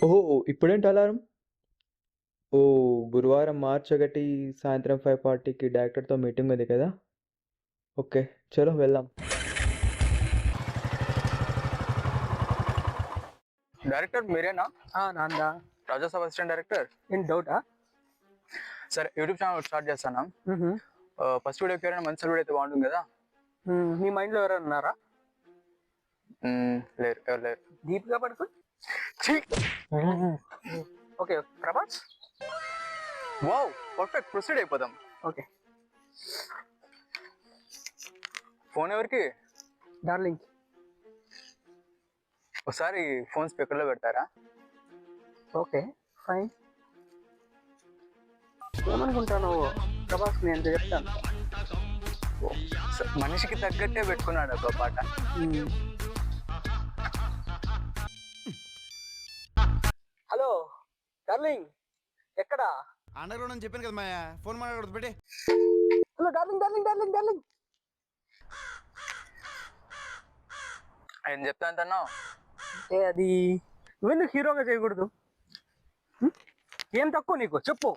ఓహో! ఇప్పుడేంటి అలారం? ఓహ్! గురువారం మార్చ్ 1 సాయంత్రం 5:40కి డైరెక్టర్‌తో మీటింగ్ ఉంది కదా! ఓకే. చలో వెళ్దాం. డైరెక్టర్ మీరేనా? నాందా రాజాసాబ్ అసిస్టెంట్ డైరెక్టర్. ఏం డౌటా? సరే యూట్యూబ్ ఛానల్ స్టార్ట్ చేస్తాను. ఫస్ట్ వీడియోకి ఎవరైనా మంచి వీడియో అయితే బాగుంటుంది కదా. నీ మైండ్లో ఎవరైనా ఉన్నారా? లేరు, ఎవరు లేరు. దీపికా పడుకుని okay Prabhas. Wow, perfect, proceed అయిపోదాం. ఓకే. ఫోన్ ఎవరికి? డార్లింగ్. ఒకసారి ఫోన్ స్పీకర్లో పెడతారా? Okay fine. ఏమనుకుంటాను ప్రభాస్, నేను చెప్తాను. మనిషికి తగ్గట్టే పెట్టుకున్నాడు ఒక పాట. హలో డార్లింగ్, ఎక్కడా? అండర్ గ్రౌండ్ అని చెప్పాను కదా మాయా, ఫోన్ మాట్లాడదు పెట్టి. Hello darling darling darling darling. ఏం చెప్తా అంటున్నావు? అంటే అది నువ్వెందుకు హీరోగా చేయకూడదు? ఏం తక్కువ నీకు చెప్పు,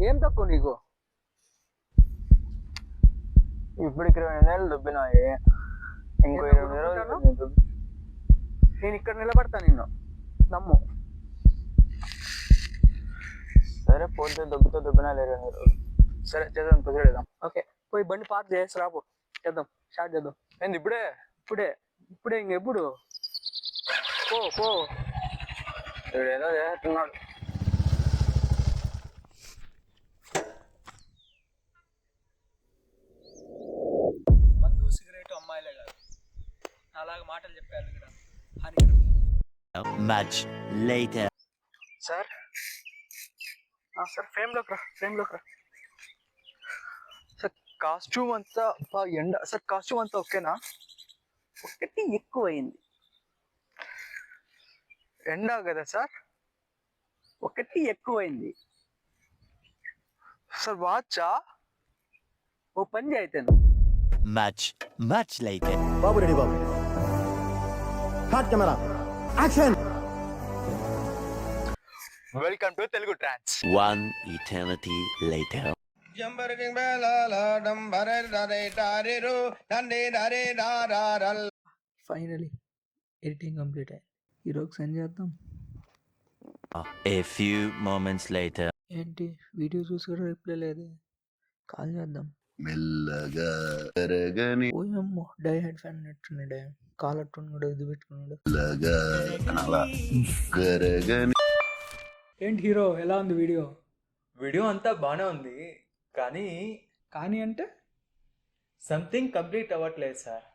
ఏం తక్కువ నీకు? ఇప్పటికి 20 ఏళ్ళు దుబ్బినాయి, ఇంకో 20 రోజులు నేను ఇక్కడ నిలబడతా, నిన్ను నమ్ము. సరే పోతే దుబ్బినా లేరు 20 రోజులు. సరే చేద్దాం, ప్రొసీడ్ చేద్దాం. ఓకే, పోయి బండి పార్క్ చేసి రాబో, చేద్దాం, స్టార్ట్ చేద్దాం. ఏంది ఇప్పుడే? ఇప్పుడే ఇప్పుడే ఇంకెప్పుడు? పో పో. ఏదో చేస్తున్నాడు. మందు సిగరెట్ అమ్మాయిలే కాదు, అలాగే మాటలు చెప్పారు ఇక్కడ హానికరం. Much later. సార్ సార్ ఫ్రేమ్లోకి రా, ఫ్రేమ్లోకి రా. సార్ కాస్ట్యూమ్ అంతా ఎండ. సార్ కాస్ట్యూమ్ అంతా ఓకేనా? ఒకటి ఎక్కువైంది. ఎండ కదా సార్? ఒకటి ఎక్కువైంది. సార్ వాచా? ఓ పని చేయతే. Much later. బాబు రెడీ బాబు. Hot camera action. Welcome to Telugu trance. One eternity later. Finally editing complete అయ్యింది. హీరోకి సెండ్ చేద్దాం. A few moments later. ఏంటి వీడియో చూసి కూడా రిప్లై లేదు. కాల్ చేద్దాం. మెల్లగా కరగని ఓయమ్మో, డై హెడ్ ఫ్యాన్ నెట్టున్నాడే. కాల్ అట్టున్నాడు, ఇది పెట్టుకున్నాడు. కరగని. ఏంటి హీరో, ఎలా ఉంది వీడియో? వీడియో అంతా బాగానే ఉంది, కానీ కానీ అంటే సంథింగ్ కంప్లీట్ అవ్వట్లేదు సార్.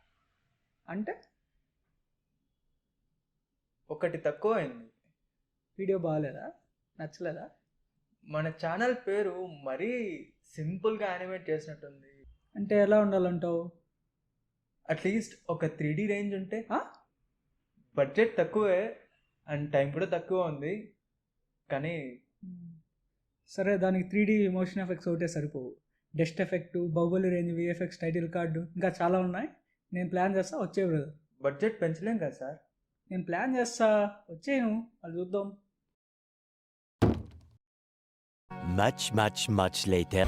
అంటే ఒకటి తక్కువ అయింది. వీడియో బాగాలేదా? నచ్చలేదా? మన ఛానల్ పేరు మరీ సింపుల్గా యానిమేట్ చేసినట్టుంది. అంటే ఎలా ఉండాలంటావు? అట్లీస్ట్ ఒక 3D రేంజ్ ఉంటే. బడ్జెట్ తక్కువే అండ్ టైం కూడా తక్కువ ఉంది, కానీ సరే, దానికి 3D మోషన్ ఎఫెక్ట్స్ ఒకటే సరిపోవు. Dust effect, Baahubali range VFX, title card, ఇంకా చాలా ఉన్నాయి. నేను ప్లాన్ చేస్తా, వచ్చే బ్రదర్. బడ్జెట్ పెంచలేం కదా సార్? నేను ప్లాన్ చేస్తా, వచ్చేను, అది చూద్దాం. Much later.